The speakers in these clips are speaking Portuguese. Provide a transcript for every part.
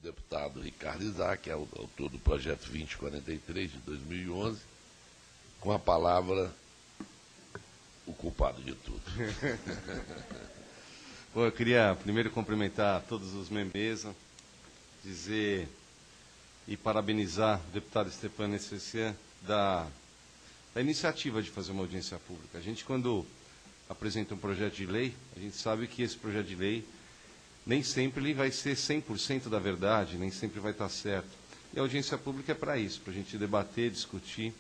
deputado Ricardo Isaac, que é o autor do projeto 2043 de 2011, com a palavra o culpado de tudo. Bom, eu queria primeiro cumprimentar todos os membros da mesa, dizer e parabenizar o deputado Stepan Essessian da iniciativa de fazer uma audiência pública. A gente, quando apresenta um projeto de lei, a gente sabe que esse projeto de lei nem sempre ele vai ser 100% da verdade, nem sempre vai estar certo. E a audiência pública é para isso, para a gente debater, discutir,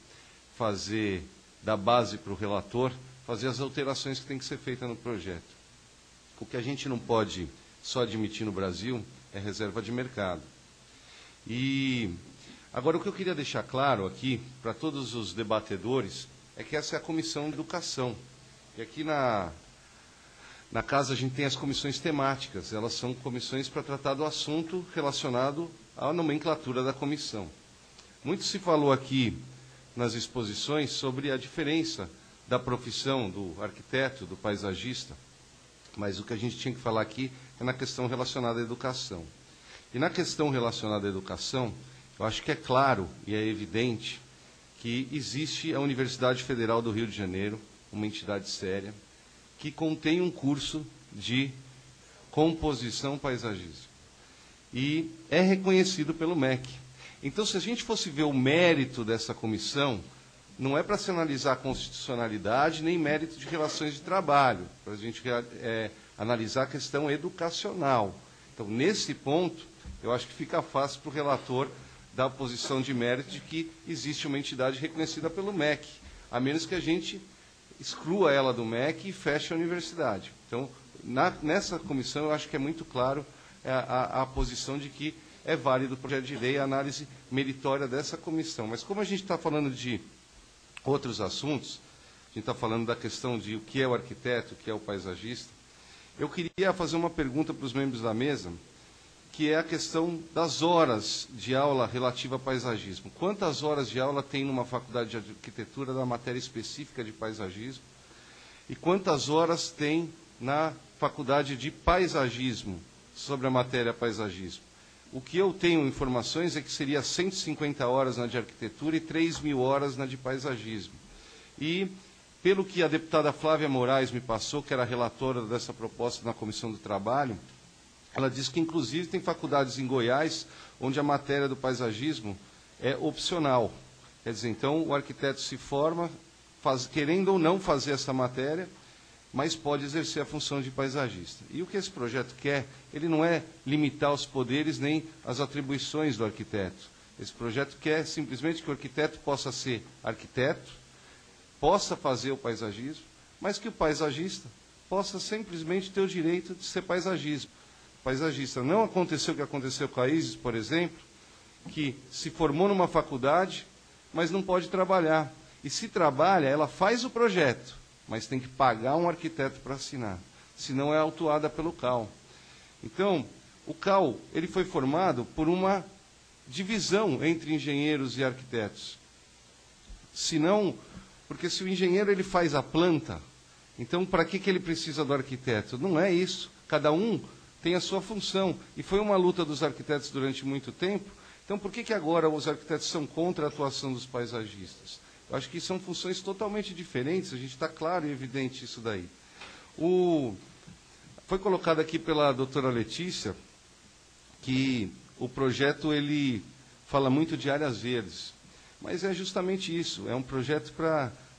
fazer, dar base para o relator, fazer as alterações que tem que ser feitas no projeto. O que a gente não pode só admitir no Brasil é reserva de mercado. E agora o que eu queria deixar claro aqui, para todos os debatedores, é que essa é a Comissão de Educação. E aqui na casa a gente tem as comissões temáticas, elas são comissões para tratar do assunto relacionado à nomenclatura da comissão. Muito se falou aqui nas exposições sobre a diferença da profissão do arquiteto, do paisagista, mas o que a gente tinha que falar aqui é na questão relacionada à educação. E na questão relacionada à educação, eu acho que é claro e é evidente que existe a Universidade Federal do Rio de Janeiro, uma entidade séria, que contém um curso de composição paisagística. E é reconhecido pelo MEC. Então, se a gente fosse ver o mérito dessa comissão, não é para se analisar a constitucionalidade, nem mérito de relações de trabalho, para a gente analisar a questão educacional. Então, nesse ponto, eu acho que fica fácil para o relator dar a posição de mérito de que existe uma entidade reconhecida pelo MEC, a menos que a gente exclua ela do MEC e feche a universidade. Então, nessa comissão, eu acho que é muito claro a posição de que é válido o projeto de lei, a análise meritória dessa comissão. Mas como a gente está falando de outros assuntos, a gente está falando da questão de o que é o arquiteto, o que é o paisagista, eu queria fazer uma pergunta para os membros da mesa, que é a questão das horas de aula relativa a paisagismo. Quantas horas de aula tem numa faculdade de arquitetura da matéria específica de paisagismo? E quantas horas tem na faculdade de paisagismo sobre a matéria paisagismo? O que eu tenho informações é que seria 150 horas na de arquitetura e 3.000 horas na de paisagismo. E, pelo que a deputada Flávia Moraes me passou, que era a relatora dessa proposta na Comissão do Trabalho, ela disse que, inclusive, tem faculdades em Goiás onde a matéria do paisagismo é opcional. Quer dizer, então, o arquiteto se forma, querendo ou não fazer essa matéria, mas pode exercer a função de paisagista. E o que esse projeto quer, ele não é limitar os poderes nem as atribuições do arquiteto. Esse projeto quer simplesmente que o arquiteto possa ser arquiteto, possa fazer o paisagismo, mas que o paisagista possa simplesmente ter o direito de ser paisagista. Não aconteceu o que aconteceu com a Isis, por exemplo, que se formou numa faculdade, mas não pode trabalhar. E se trabalha, ela faz o projeto, mas tem que pagar um arquiteto para assinar, senão é autuada pelo CAL. Então, o CAL ele foi formado por uma divisão entre engenheiros e arquitetos. Porque se o engenheiro ele faz a planta, então para que ele precisa do arquiteto? Não é isso. Cada um tem a sua função. E foi uma luta dos arquitetos durante muito tempo. Então, por que agora os arquitetos são contra a atuação dos paisagistas? Eu acho que são funções totalmente diferentes, a gente está claro e evidente isso daí. Foi colocado aqui pela doutora Letícia que o projeto ele fala muito de áreas verdes, mas é justamente isso, é um projeto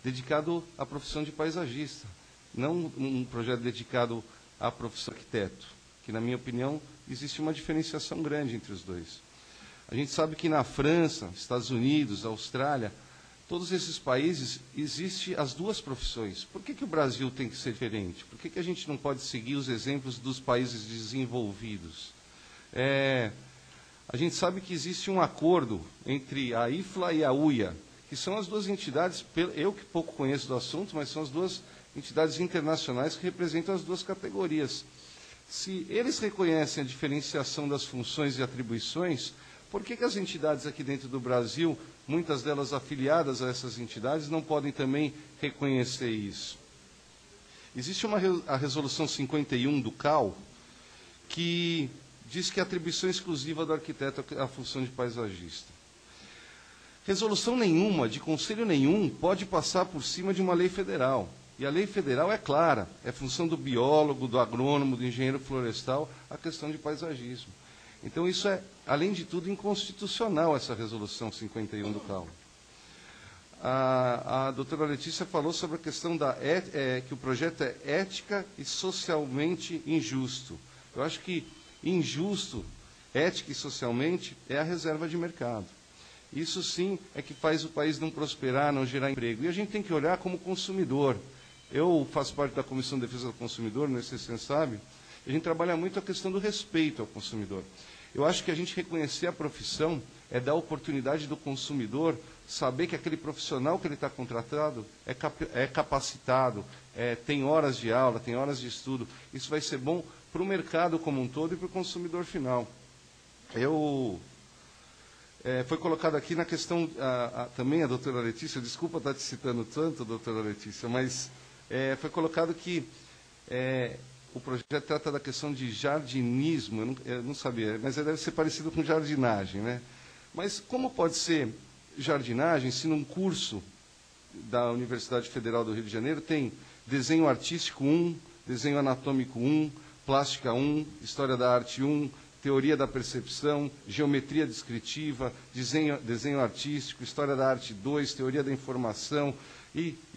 dedicado à profissão de paisagista, não um projeto dedicado à profissão de arquiteto, que, na minha opinião, existe uma diferenciação grande entre os dois. A gente sabe que na França, Estados Unidos, Austrália, todos esses países existem as duas profissões. Por que o Brasil tem que ser diferente? Por que a gente não pode seguir os exemplos dos países desenvolvidos? A gente sabe que existe um acordo entre a IFLA e a UIA, que são as duas entidades, eu que pouco conheço do assunto, mas são as duas entidades internacionais que representam as duas categorias. Se eles reconhecem a diferenciação das funções e atribuições, por que as entidades aqui dentro do Brasil, muitas delas afiliadas a essas entidades, não podem também reconhecer isso? Existe a resolução 51 do CAL, que diz que é atribuição exclusiva do arquiteto a função de paisagista. Resolução nenhuma, de conselho nenhum, pode passar por cima de uma lei federal. E a lei federal é clara, é função do biólogo, do agrônomo, do engenheiro florestal, a questão de paisagismo. Então isso é, além de tudo, inconstitucional, essa resolução 51 do CAU. A doutora Letícia falou sobre a questão que o projeto é ética e socialmente injusto. Eu acho que injusto, ética e socialmente, é a reserva de mercado. Isso sim é que faz o país não prosperar, não gerar emprego. E a gente tem que olhar como consumidor. Eu faço parte da Comissão de Defesa do Consumidor, não sei se você sabe, a gente trabalha muito a questão do respeito ao consumidor. Eu acho que a gente reconhecer a profissão é dar a oportunidade do consumidor saber que aquele profissional que ele está contratado é capacitado, tem horas de aula, tem horas de estudo. Isso vai ser bom para o mercado como um todo e para o consumidor final. Foi colocado aqui na questão, também a doutora Letícia, desculpa estar te citando tanto, doutora Letícia, mas foi colocado que o projeto trata da questão de jardinismo, eu não sabia, mas deve ser parecido com jardinagem, né? Mas como pode ser jardinagem se num curso da Universidade Federal do Rio de Janeiro tem desenho artístico 1, desenho anatômico 1, plástica 1, história da arte 1, teoria da percepção, geometria descritiva, desenho artístico, história da arte 2, teoria da informação.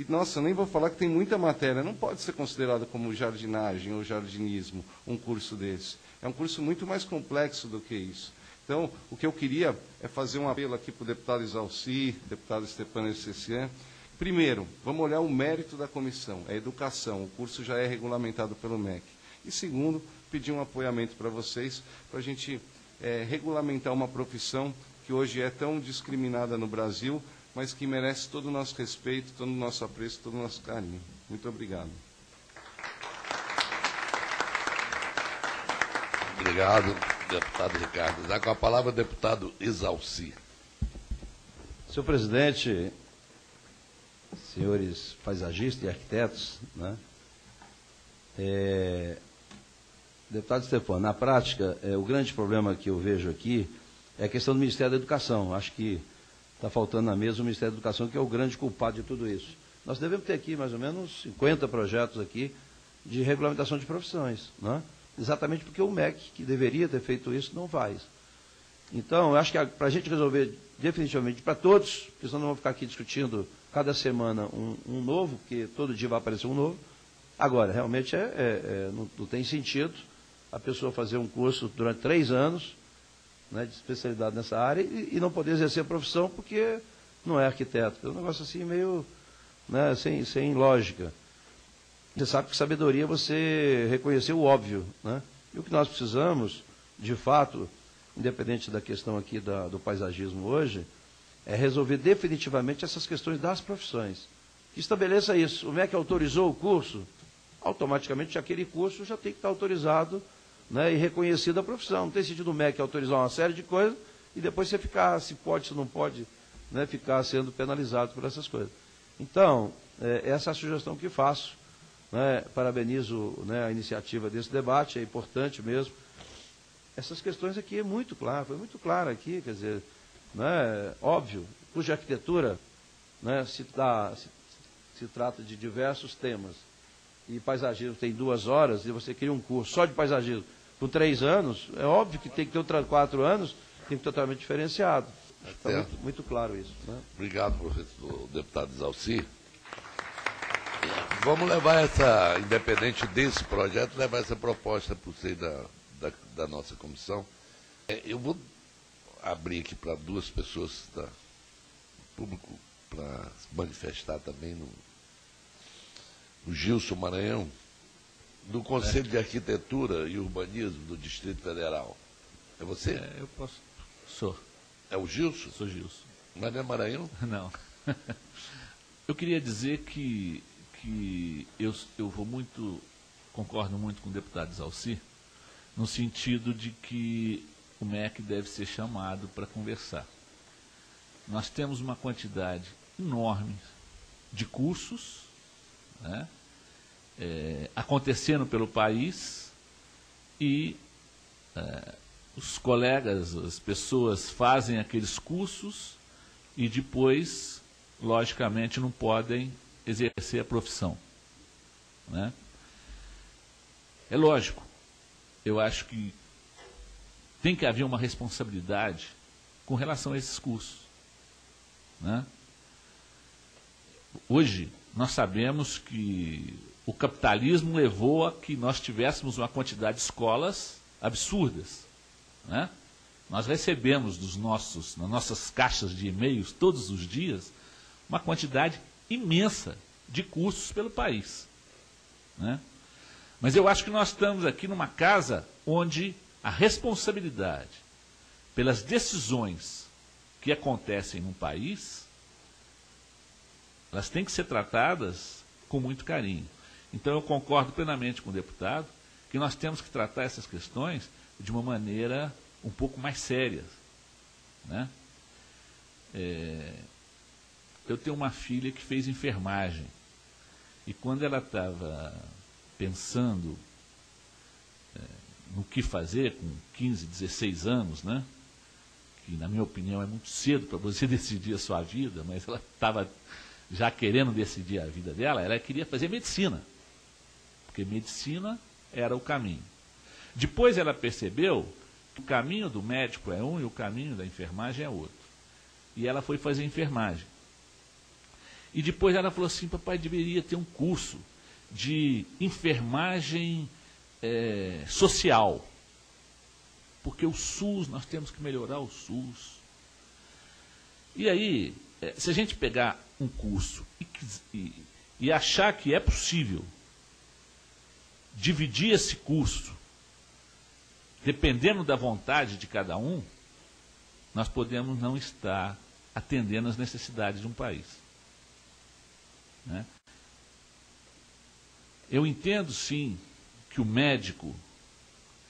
Nossa, nem vou falar que tem muita matéria. Não pode ser considerado como jardinagem ou jardinismo um curso desse. É um curso muito mais complexo do que isso. Então, o que eu queria é fazer um apelo aqui para o deputado Exalci, deputado Stepan Ercecian. Primeiro, vamos olhar o mérito da comissão, a educação. O curso já é regulamentado pelo MEC. E segundo, pedir um apoiamento para vocês, para a gente regulamentar uma profissão que hoje é tão discriminada no Brasil, mas que merece todo o nosso respeito, todo o nosso apreço, todo o nosso carinho. Muito obrigado. Obrigado, deputado Ricardo. Dá com a palavra o deputado Exalci. Senhor presidente, senhores paisagistas e arquitetos, né? Deputado Stepan, na prática, o grande problema que eu vejo aqui é a questão do Ministério da Educação. Acho que está faltando na mesa o Ministério da Educação, que é o grande culpado de tudo isso. Nós devemos ter aqui mais ou menos 50 projetos aqui de regulamentação de profissões, né? Exatamente porque o MEC, que deveria ter feito isso, não faz. Então, eu acho que para a gente resolver definitivamente para todos, porque senão não vamos ficar aqui discutindo cada semana um novo, porque todo dia vai aparecer um novo. Agora, realmente não tem sentido a pessoa fazer um curso durante 3 anos, né, de especialidade nessa área e não poder exercer a profissão porque não é arquiteto. É um negócio assim meio, né, sem lógica. Você sabe que sabedoria é você reconhecer o óbvio, né? E o que nós precisamos, de fato, independente da questão aqui do paisagismo hoje, é resolver definitivamente essas questões das profissões. Que estabeleça isso. O MEC autorizou o curso, automaticamente aquele curso já tem que estar autorizado, né, e reconhecido a profissão. Não tem sentido o MEC autorizar uma série de coisas e depois você ficar, se pode, se não pode, né, ficar sendo penalizado por essas coisas. Então, essa é a sugestão que faço. Né, parabenizo, né, a iniciativa desse debate, é importante mesmo. Essas questões aqui é muito claro, foi muito claro aqui, quer dizer, né, óbvio, cuja arquitetura, né, se trata de diversos temas, e paisagismo tem 2 horas, e você cria um curso só de paisagismo por 3 anos, é óbvio que tem que ter outros 4 anos, tem que ter totalmente diferenciado. Está muito claro isso. Né? Obrigado, professor deputado Exalci. Vamos levar independente desse projeto, levar essa proposta para o seio da nossa comissão. Eu vou abrir aqui para 2 pessoas do público para se manifestar também no Gilson Maranhão, do Conselho de Arquitetura e Urbanismo do Distrito Federal. É você? Eu posso. Sou. É o Gilson? Sou Gilson. Mas não é Maranhão? Não. Eu queria dizer que eu vou concordo muito com o deputado Exalci, no sentido de que o MEC deve ser chamado para conversar. Nós temos uma quantidade enorme de cursos, né, acontecendo pelo país e os colegas, as pessoas fazem aqueles cursos e depois, logicamente, não podem exercer a profissão, né? É lógico, eu acho que tem que haver uma responsabilidade com relação a esses cursos, né? Hoje, nós sabemos que o capitalismo levou a que nós tivéssemos uma quantidade de escolas absurdas, né? Nós recebemos nas nossas caixas de e-mails, todos os dias, uma quantidade imensa de cursos pelo país, né? Mas eu acho que nós estamos aqui numa casa onde a responsabilidade pelas decisões que acontecem no país, elas têm que ser tratadas com muito carinho. Então eu concordo plenamente com o deputado que nós temos que tratar essas questões de uma maneira um pouco mais séria, né? Eu tenho uma filha que fez enfermagem e quando ela estava pensando no que fazer com 15, 16 anos, né? Que na minha opinião é muito cedo para você decidir a sua vida, mas ela estava já querendo decidir a vida dela, ela queria fazer medicina, porque medicina era o caminho. Depois ela percebeu que o caminho do médico é um e o caminho da enfermagem é outro. E ela foi fazer enfermagem. E depois ela falou assim, papai, deveria ter um curso de enfermagem social, porque o SUS, nós temos que melhorar o SUS. E aí, se a gente pegar um curso e achar que é possível dividir esse curso, dependendo da vontade de cada um, nós podemos não estar atendendo às necessidades de um país, né? Eu entendo, sim, que o médico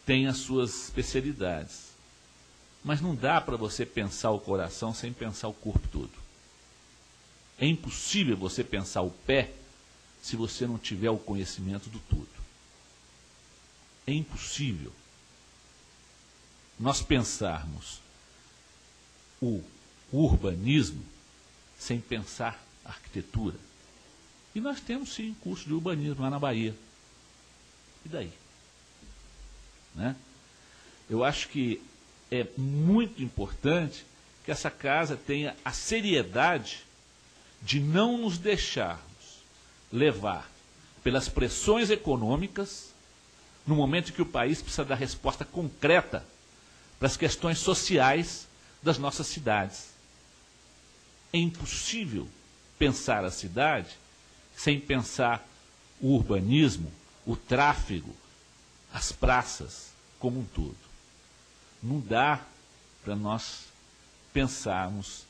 tem as suas especialidades, mas não dá para você pensar o coração sem pensar o corpo todo. É impossível você pensar o pé se você não tiver o conhecimento do todo. É impossível nós pensarmos o urbanismo sem pensar a arquitetura. E nós temos sim curso de urbanismo lá na Bahia. E daí? Né? Eu acho que é muito importante que essa casa tenha a seriedade de não nos deixarmos levar pelas pressões econômicas no momento em que o país precisa dar resposta concreta para as questões sociais das nossas cidades. É impossível pensar a cidade sem pensar o urbanismo, o tráfego, as praças como um todo. Não dá para nós pensarmos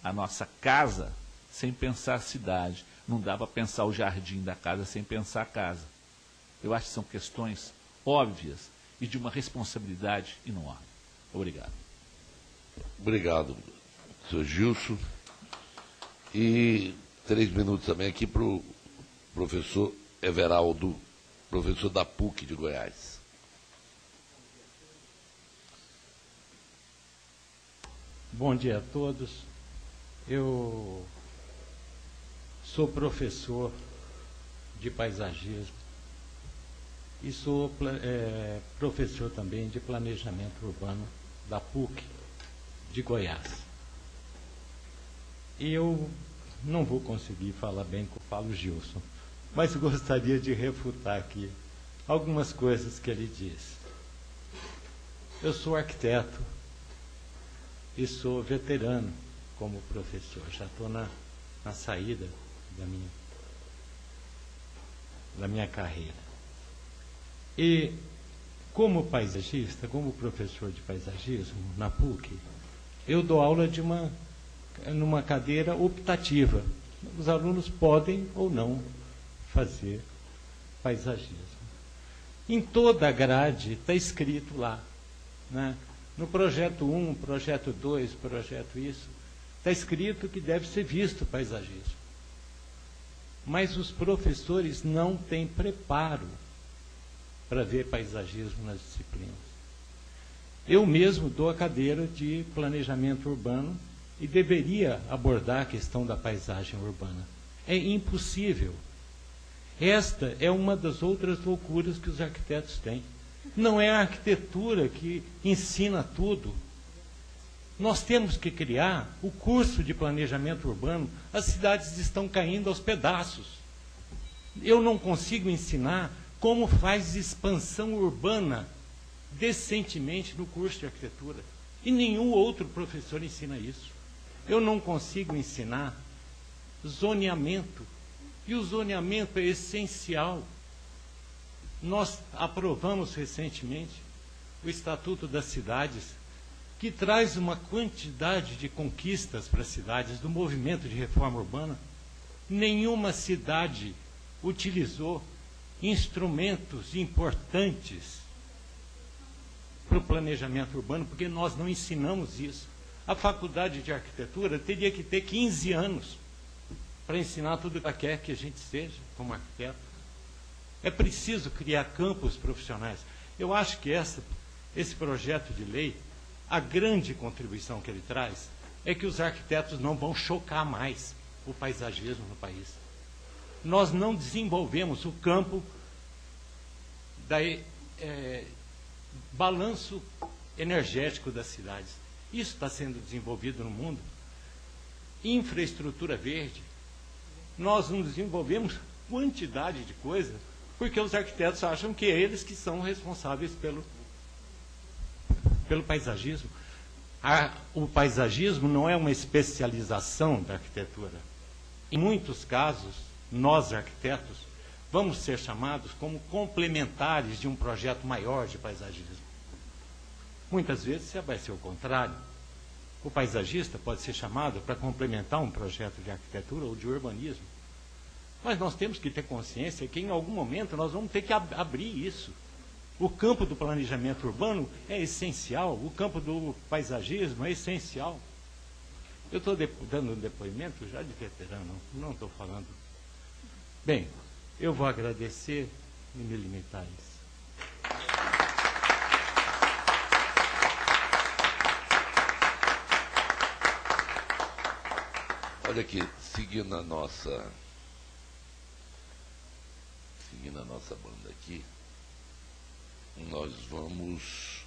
a nossa casa sem pensar a cidade. Não dá para pensar o jardim da casa sem pensar a casa. Eu acho que são questões óbvias e de uma responsabilidade enorme. Obrigado. Obrigado, senhor Gilson. E 3 minutos também aqui para o professor Everaldo, professor da PUC de Goiás. Bom dia a todos. Eu sou professor de paisagismo e sou professor também de planejamento urbano da PUC de Goiás. E eu não vou conseguir falar bem com o Paulo Gilson, mas gostaria de refutar aqui algumas coisas que ele disse. Eu sou arquiteto e sou veterano como professor, já estou na saída da minha carreira. E como paisagista, como professor de paisagismo na PUC, eu dou aula numa cadeira optativa. Os alunos podem ou não fazer paisagismo. Em toda a grade está escrito lá, né? No projeto 1, projeto 2, projeto isso, está escrito que deve ser visto paisagismo. Mas os professores não têm preparo para ver paisagismo nas disciplinas. Eu mesmo dou a cadeira de planejamento urbano e deveria abordar a questão da paisagem urbana. É impossível. Esta é uma das outras loucuras que os arquitetos têm. Não é a arquitetura que ensina tudo. Nós temos que criar o curso de planejamento urbano. As cidades estão caindo aos pedaços. Eu não consigo ensinar como faz expansão urbana decentemente no curso de arquitetura. E nenhum outro professor ensina isso. Eu não consigo ensinar zoneamento. E o zoneamento é essencial. Nós aprovamos recentemente o Estatuto das Cidades, que traz uma quantidade de conquistas para as cidades do movimento de reforma urbana. Nenhuma cidade utilizou instrumentos importantes para o planejamento urbano, porque nós não ensinamos isso. A faculdade de arquitetura teria que ter 15 anos para ensinar tudo o que quer que a gente seja como arquiteto. É preciso criar campos profissionais. Eu acho que esse projeto de lei, a grande contribuição que ele traz é que os arquitetos não vão chocar mais o paisagismo no país. Nós não desenvolvemos o campo da balanço energético das cidades. Isso está sendo desenvolvido no mundo. Infraestrutura verde. Nós não desenvolvemos quantidade de coisas porque os arquitetos acham que é eles que são responsáveis pelo paisagismo. O paisagismo não é uma especialização da arquitetura. Em muitos casos, nós arquitetos vamos ser chamados como complementares de um projeto maior de paisagismo. Muitas vezes vai ser o contrário. O paisagista pode ser chamado para complementar um projeto de arquitetura ou de urbanismo. Mas nós temos que ter consciência que em algum momento nós vamos ter que abrir isso. O campo do planejamento urbano é essencial, o campo do paisagismo é essencial. Eu estou dando um depoimento já de veterano, não estou falando. Bem, eu vou agradecer e me limitar a isso. Olha aqui, seguindo a nossa banda aqui, nós vamos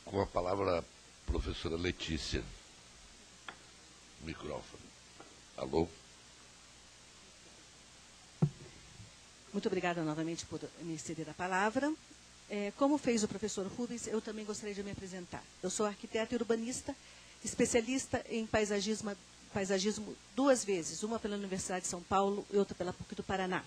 com a palavra a professora Letícia. Microfone. Alô? Muito obrigada novamente por me ceder a palavra. Como fez o professor Rubens, eu também gostaria de me apresentar. Eu sou arquiteta e urbanista, especialista em paisagismo 2 vezes, uma pela Universidade de São Paulo e outra pela PUC do Paraná.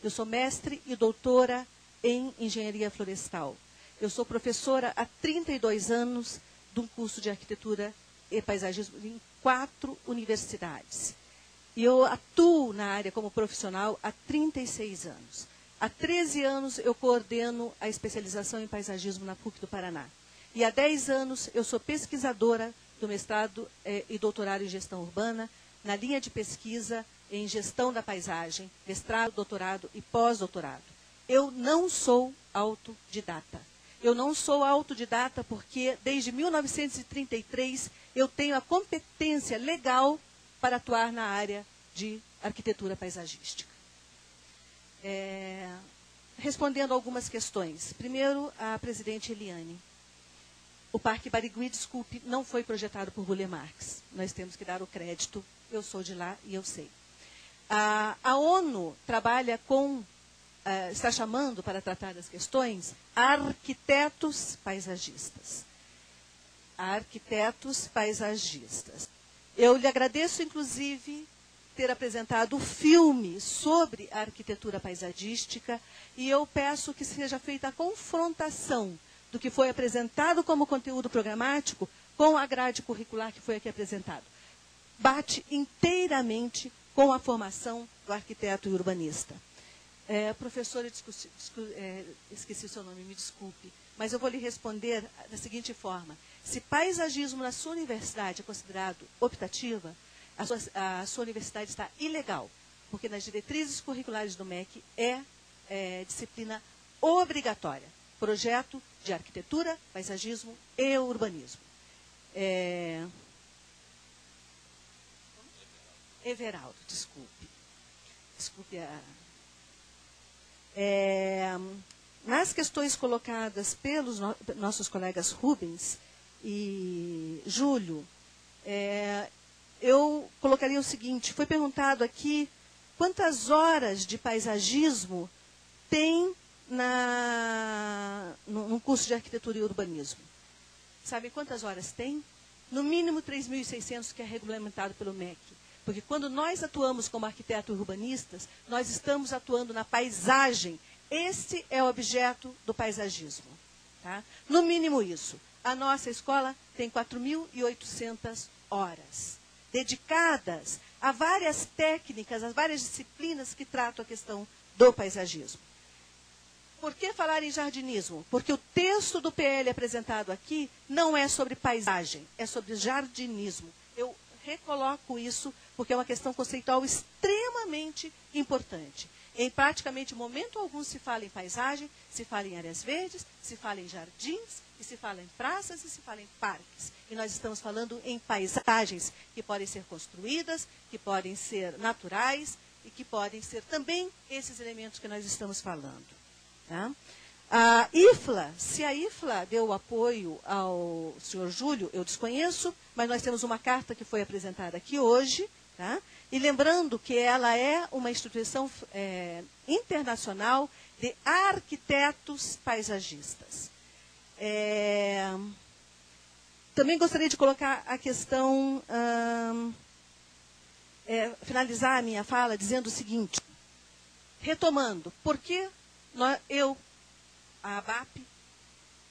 Eu sou mestre e doutora em engenharia florestal. Eu sou professora há 32 anos de um curso de arquitetura e paisagismo em 4 universidades. E eu atuo na área como profissional há 36 anos. Há 13 anos eu coordeno a especialização em paisagismo na PUC do Paraná. E há 10 anos eu sou pesquisadora do mestrado e doutorado em gestão urbana, na linha de pesquisa em gestão da paisagem, mestrado, doutorado e pós-doutorado. Eu não sou autodidata. Eu não sou autodidata porque, desde 1933, eu tenho a competência legal para atuar na área de arquitetura paisagística. Respondendo algumas questões. Primeiro, a presidente Eliane. O Parque Barigui, desculpe, não foi projetado por Burle Marx. Nós temos que dar o crédito. Eu sou de lá e eu sei. A ONU trabalha está chamando para tratar das questões arquitetos paisagistas. Arquitetos paisagistas. Eu lhe agradeço, inclusive, ter apresentado o filme sobre a arquitetura paisagística e eu peço que seja feita a confrontação do que foi apresentado como conteúdo programático com a grade curricular que foi aqui apresentado. Bate inteiramente com a formação do arquiteto e urbanista. Professora, esqueci o seu nome, me desculpe, mas eu vou lhe responder da seguinte forma. Se paisagismo na sua universidade é considerado optativa, a sua universidade está ilegal, porque nas diretrizes curriculares do MEC é disciplina obrigatória. projeto de arquitetura, paisagismo e urbanismo. Everaldo, desculpe. Desculpe nas questões colocadas pelos nossos colegas Rubens e Júlio, eu colocaria o seguinte: foi perguntado aqui quantas horas de paisagismo tem no curso de arquitetura e urbanismo. Sabem quantas horas tem? No mínimo 3.600, que é regulamentado pelo MEC. Porque quando nós atuamos como arquitetos urbanistas, nós estamos atuando na paisagem. Esse é o objeto do paisagismo. Tá? No mínimo isso. A nossa escola tem 4.800 horas, dedicadas a várias técnicas, a várias disciplinas que tratam a questão do paisagismo. Por que falar em jardinismo? Porque o texto do PL apresentado aqui não é sobre paisagem, é sobre jardinismo. Eu recoloco isso porque é uma questão conceitual extremamente importante. Em praticamente momento algum se fala em paisagem, se fala em áreas verdes, se fala em jardins, e se fala em praças e se fala em parques. E nós estamos falando em paisagens que podem ser construídas, que podem ser naturais e que podem ser também esses elementos que nós estamos falando. Tá? A IFLA, se a IFLA deu apoio ao senhor Júlio, eu desconheço, mas nós temos uma carta que foi apresentada aqui hoje, tá? E lembrando que ela é uma instituição internacional de arquitetos paisagistas. Também gostaria de colocar a questão, finalizar a minha fala dizendo o seguinte, retomando, por que a ABAP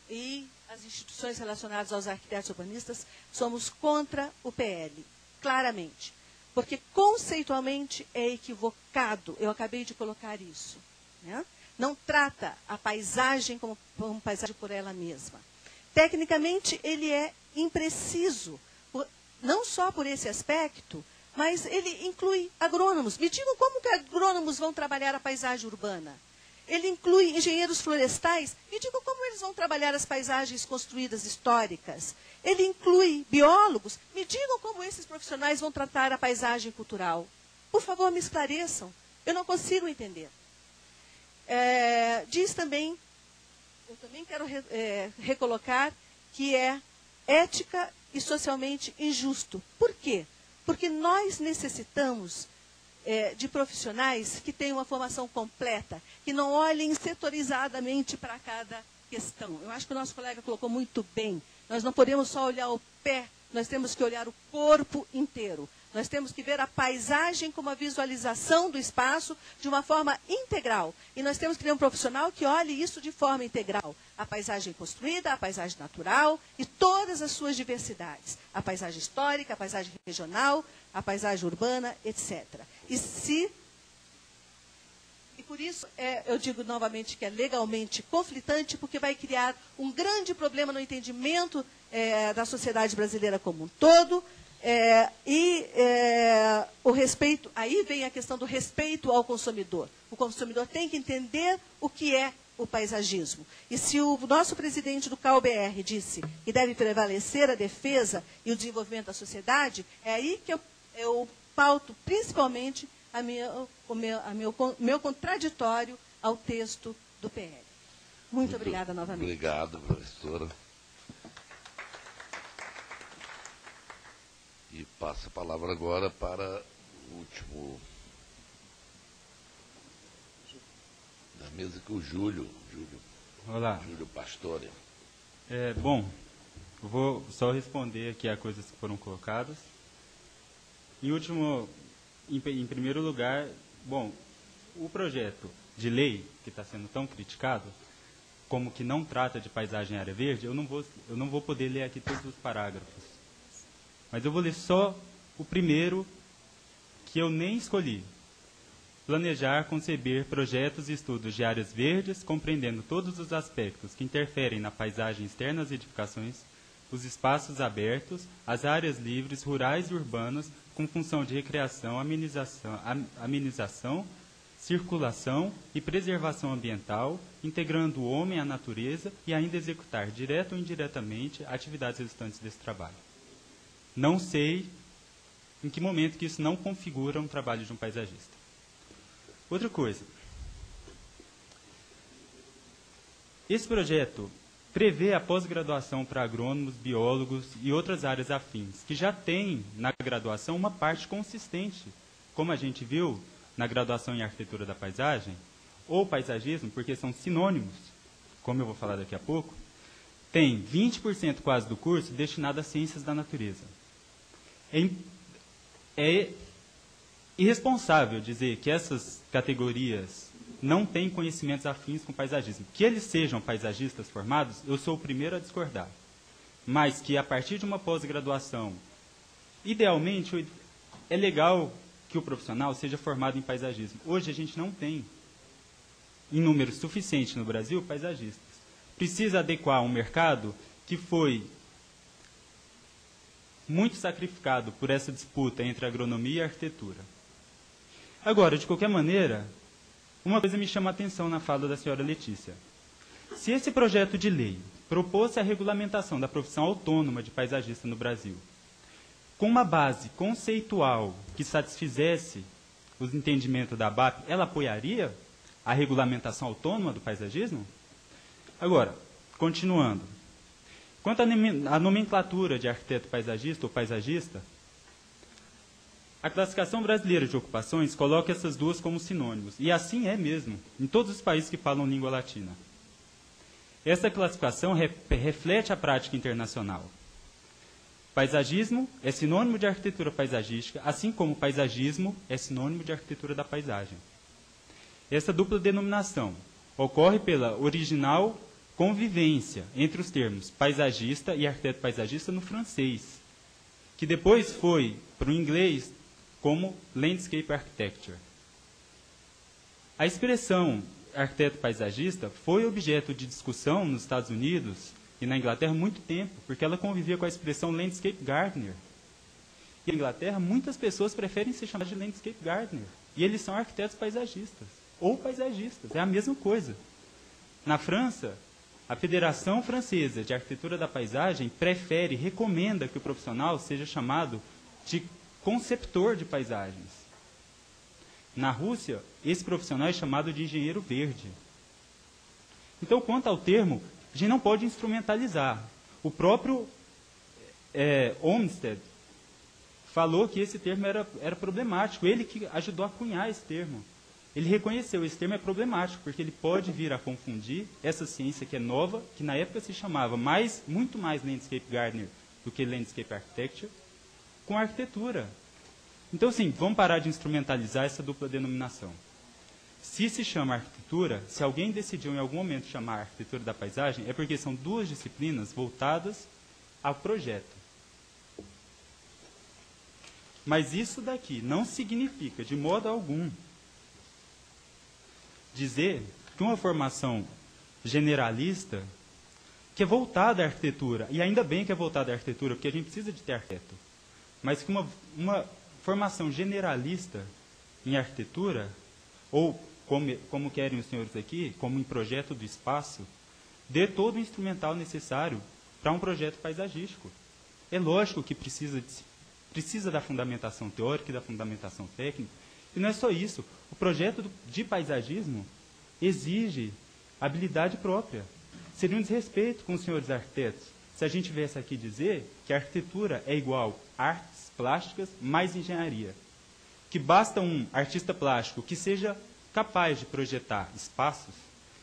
e as instituições relacionadas aos arquitetos urbanistas somos contra o PL, claramente. Porque conceitualmente é equivocado, eu acabei de colocar isso. Né? Não trata a paisagem como paisagem por ela mesma. Tecnicamente, ele é impreciso, não só por esse aspecto, mas ele inclui agrônomos. Me digam como que agrônomos vão trabalhar a paisagem urbana. Ele inclui engenheiros florestais. Me digam como eles vão trabalhar as paisagens construídas históricas. Ele inclui biólogos. Me digam como esses profissionais vão tratar a paisagem cultural. Por favor, me esclareçam. Eu não consigo entender. Diz também, eu também quero recolocar, que é ética e socialmente injusto. Por quê? Porque nós necessitamos de profissionais que tenham uma formação completa, que não olhem setorizadamente para cada questão. Eu acho que o nosso colega colocou muito bem. Nós não podemos só olhar o pé, nós temos que olhar o corpo inteiro. Nós temos que ver a paisagem como a visualização do espaço de uma forma integral. E nós temos que ter um profissional que olhe isso de forma integral. A paisagem construída, a paisagem natural e todas as suas diversidades. A paisagem histórica, a paisagem regional, a paisagem urbana, etc. E por isso, eu digo novamente que é legalmente conflitante, porque vai criar um grande problema no entendimento da sociedade brasileira como um todo, o respeito, aí vem a questão do respeito ao consumidor. O consumidor tem que entender o que é o paisagismo. E se o nosso presidente do CAU-BR disse que deve prevalecer a defesa e o desenvolvimento da sociedade, é aí que eu pauto principalmente o meu contraditório ao texto do PL. Muito obrigada novamente. Obrigado, professora. E passo a palavra agora para o último da mesa, que é o Júlio. Olá. Júlio Pastore. Bom, eu vou só responder aqui a coisas que foram colocadas. Em primeiro lugar, bom, o projeto de lei que está sendo tão criticado, como que não trata de paisagem e área verde, eu não vou poder ler aqui todos os parágrafos. Mas eu vou ler só o primeiro, que eu nem escolhi. Planejar, conceber projetos e estudos de áreas verdes, compreendendo todos os aspectos que interferem na paisagem externa das edificações, os espaços abertos, as áreas livres, rurais e urbanas, com função de recreação, amenização, circulação e preservação ambiental, integrando o homem à natureza e ainda executar, direta ou indiretamente, atividades resultantes desse trabalho. Não sei em que momento que isso não configura um trabalho de um paisagista. Outra coisa. Esse projeto prevê a pós-graduação para agrônomos, biólogos e outras áreas afins, que já tem na graduação uma parte consistente, como a gente viu na graduação em arquitetura da paisagem, ou paisagismo, porque são sinônimos, como eu vou falar daqui a pouco, tem 20% quase do curso destinado às ciências da natureza. É irresponsável dizer que essas categorias não têm conhecimentos afins com paisagismo. Que eles sejam paisagistas formados, eu sou o primeiro a discordar. Mas que a partir de uma pós-graduação, idealmente, é legal que o profissional seja formado em paisagismo. Hoje a gente não tem, em número suficiente no Brasil, paisagistas. Precisa adequar um mercado que foi muito sacrificado por essa disputa entre agronomia e arquitetura. Agora, de qualquer maneira, uma coisa me chama a atenção na fala da senhora Letícia. Se esse projeto de lei propôs a regulamentação da profissão autônoma de paisagista no Brasil, com uma base conceitual que satisfizesse os entendimentos da ABAP, ela apoiaria a regulamentação autônoma do paisagismo? Agora, continuando. Quanto à nomenclatura de arquiteto paisagista ou paisagista, a classificação brasileira de ocupações coloca essas duas como sinônimos, e assim é mesmo, em todos os países que falam língua latina. Essa classificação reflete a prática internacional. Paisagismo é sinônimo de arquitetura paisagística, assim como paisagismo é sinônimo de arquitetura da paisagem. Essa dupla denominação ocorre pela original convivência entre os termos paisagista e arquiteto paisagista no francês, que depois foi para o inglês como landscape architecture. A expressão arquiteto paisagista foi objeto de discussão nos Estados Unidos e na Inglaterra há muito tempo, porque ela convivia com a expressão landscape gardener. E na Inglaterra, muitas pessoas preferem se chamar de landscape gardener. E eles são arquitetos paisagistas, ou paisagistas, é a mesma coisa. Na França, a Federação Francesa de Arquitetura da Paisagem recomenda que o profissional seja chamado de conceptor de paisagens. Na Rússia, esse profissional é chamado de engenheiro verde. Então, quanto ao termo, a gente não pode instrumentalizar. O próprio Olmsted falou que esse termo era problemático. Ele que ajudou a cunhar esse termo. Ele reconheceu esse termo é problemático, porque ele pode vir a confundir essa ciência que é nova, que na época se chamava muito mais landscape gardener do que landscape architecture, com a arquitetura. Então, sim, vamos parar de instrumentalizar essa dupla denominação. Se se chama arquitetura, se alguém decidiu em algum momento chamar arquitetura da paisagem, é porque são duas disciplinas voltadas ao projeto. Mas isso daqui não significa, de modo algum, dizer que uma formação generalista, que é voltada à arquitetura, e ainda bem que é voltada à arquitetura, porque a gente precisa de ter arquiteto, mas que uma formação generalista em arquitetura, ou como querem os senhores aqui, como em projeto do espaço, dê todo o instrumental necessário para um projeto paisagístico. É lógico que precisa da fundamentação teórica e da fundamentação técnica, e não é só isso. O projeto de paisagismo exige habilidade própria. Seria um desrespeito com os senhores arquitetos se a gente viesse aqui dizer que a arquitetura é igual artes plásticas mais engenharia. Que basta um artista plástico que seja capaz de projetar espaços,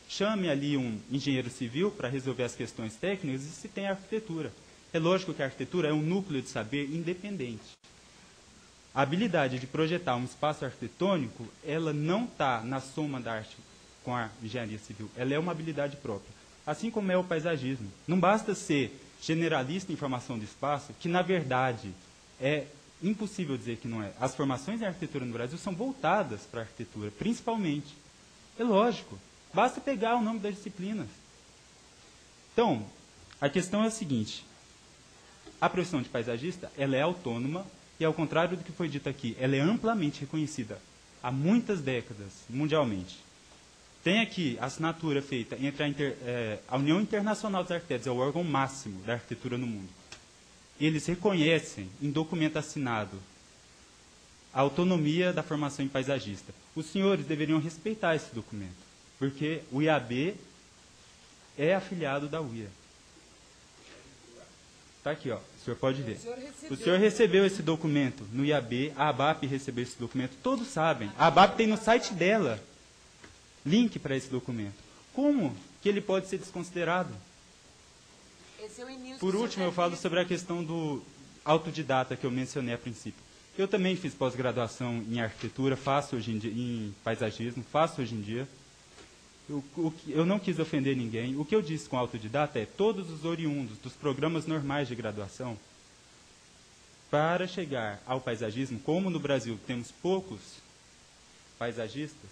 chame ali um engenheiro civil para resolver as questões técnicas e se tem arquitetura. É lógico que a arquitetura é um núcleo de saber independente. A habilidade de projetar um espaço arquitetônico, ela não está na soma da arte com a engenharia civil. Ela é uma habilidade própria. Assim como é o paisagismo. Não basta ser generalista em formação de espaço, que na verdade é impossível dizer que não é. As formações em arquitetura no Brasil são voltadas para a arquitetura, principalmente. É lógico. Basta pegar o nome das disciplinas. Então, a questão é a seguinte. A profissão de paisagista, ela é autônoma e, ao contrário do que foi dito aqui, ela é amplamente reconhecida há muitas décadas, mundialmente. Tem aqui a assinatura feita entre a União Internacional dos Arquitetos, é o órgão máximo da arquitetura no mundo. Eles reconhecem, em documento assinado, a autonomia da formação em paisagista. Os senhores deveriam respeitar esse documento, porque o IAB é afiliado da UIA. Está aqui, ó, o senhor pode ver. O senhor recebeu esse documento no IAB, a ABAP recebeu esse documento, todos sabem. A ABAP tem no site dela link para esse documento. Como que ele pode ser desconsiderado? Por último, eu falo sobre a questão do autodidata que eu mencionei a princípio. Eu também fiz pós-graduação em arquitetura, faço hoje em dia, em paisagismo, faço hoje em dia. Eu não quis ofender ninguém. O que eu disse com autodidata é todos os oriundos dos programas normais de graduação, para chegar ao paisagismo, como no Brasil temos poucos paisagistas,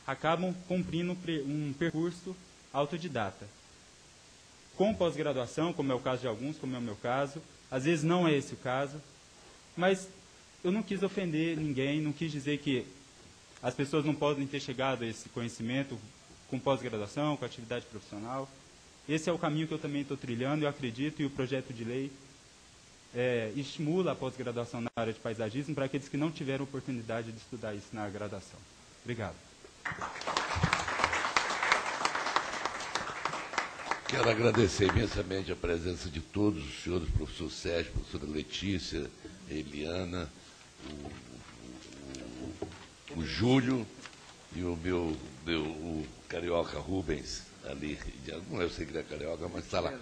acabam cumprindo um percurso autodidata. Com pós-graduação, como é o caso de alguns, como é o meu caso, às vezes não é esse o caso, mas eu não quis ofender ninguém, não quis dizer que as pessoas não podem ter chegado a esse conhecimento com pós-graduação, com atividade profissional. Esse é o caminho que eu também estou trilhando, eu acredito, e o projeto de lei estimula a pós-graduação na área de paisagismo para aqueles que não tiveram oportunidade de estudar isso na graduação. Obrigado. Quero agradecer imensamente a presença de todos os senhores, professor Sérgio, professora Letícia, Eliana, o Júlio e o o carioca Rubens, ali, não eu sei que ele é carioca, mas está lá.